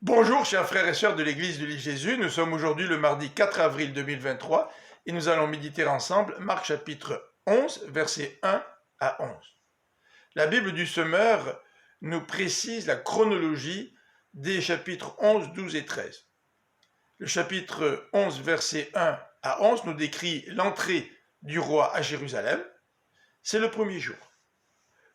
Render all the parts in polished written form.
Bonjour chers frères et sœurs de l'église de l'île Jésus, nous sommes aujourd'hui le mardi 4 avril 2023 et nous allons méditer ensemble Marc chapitre 11 versets 1 à 11. La Bible du Semeur nous précise la chronologie des chapitres 11, 12 et 13. Le chapitre 11 versets 1 à 11 nous décrit l'entrée du roi à Jérusalem, c'est le premier jour.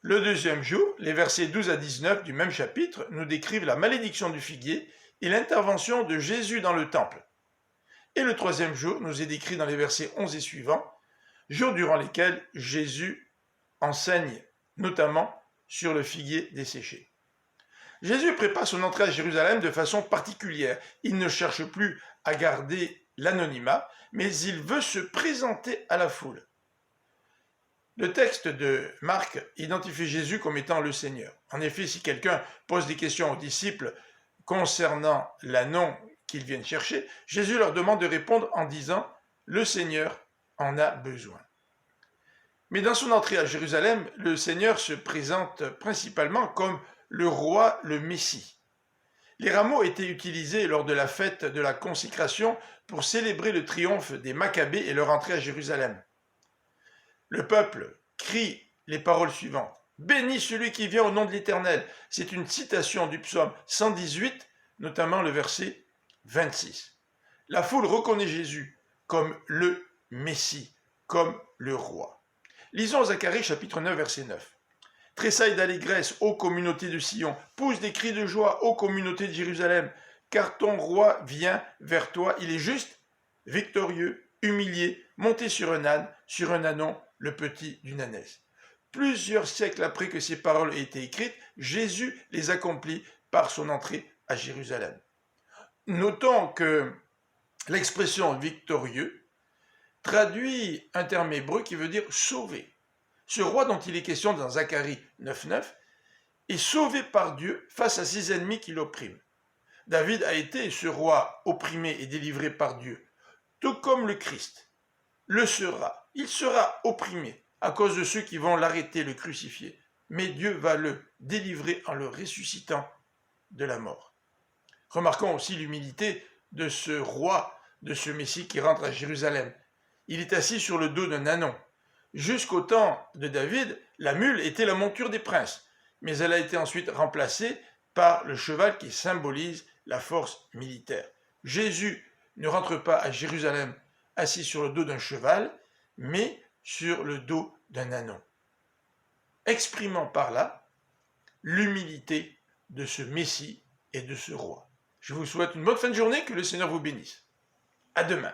Le deuxième jour, les versets 12 à 19 du même chapitre nous décrivent la malédiction du figuier et l'intervention de Jésus dans le temple. Et le troisième jour nous est décrit dans les versets 11 et suivants, jours durant lesquels Jésus enseigne notamment sur le figuier desséché. Jésus prépare son entrée à Jérusalem de façon particulière. Il ne cherche plus à garder l'anonymat, mais il veut se présenter à la foule. Le texte de Marc identifie Jésus comme étant le Seigneur. En effet, si quelqu'un pose des questions aux disciples concernant l'annon qu'ils viennent chercher, Jésus leur demande de répondre en disant « Le Seigneur en a besoin ». Mais dans son entrée à Jérusalem, le Seigneur se présente principalement comme le roi, le Messie. Les rameaux étaient utilisés lors de la fête de la consécration pour célébrer le triomphe des Maccabées et leur entrée à Jérusalem. Le peuple crie les paroles suivantes. « Béni celui qui vient au nom de l'Éternel ». C'est une citation du psaume 118, notamment le verset 26. La foule reconnaît Jésus comme le Messie, comme le roi. Lisons Zacharie chapitre 9, verset 9. « Tressaille d'allégresse, ô communauté de Sion, pousse des cris de joie, ô communauté de Jérusalem, car ton roi vient vers toi, il est juste, victorieux, humilié, monté sur un âne, sur un ânon, le petit d'une ânesse. » Plusieurs siècles après que ces paroles aient été écrites, Jésus les accomplit par son entrée à Jérusalem. Notons que l'expression « victorieux » traduit un terme hébreu qui veut dire « sauver ». Ce roi dont il est question dans Zacharie 9.9 est sauvé par Dieu face à ses ennemis qui l'oppriment. David a été ce roi opprimé et délivré par Dieu, tout comme le Christ le sera. Il sera opprimé à cause de ceux qui vont l'arrêter, le crucifier. Mais Dieu va le délivrer en le ressuscitant de la mort. Remarquons aussi l'humilité de ce roi, de ce Messie qui rentre à Jérusalem. Il est assis sur le dos d'un ânon. Jusqu'au temps de David, la mule était la monture des princes, mais elle a été ensuite remplacée par le cheval qui symbolise la force militaire. Jésus ne rentre pas à Jérusalem assis sur le dos d'un cheval, mais sur le dos d'un ânon, exprimant par là l'humilité de ce Messie et de ce roi. Je vous souhaite une bonne fin de journée, que le Seigneur vous bénisse. À demain.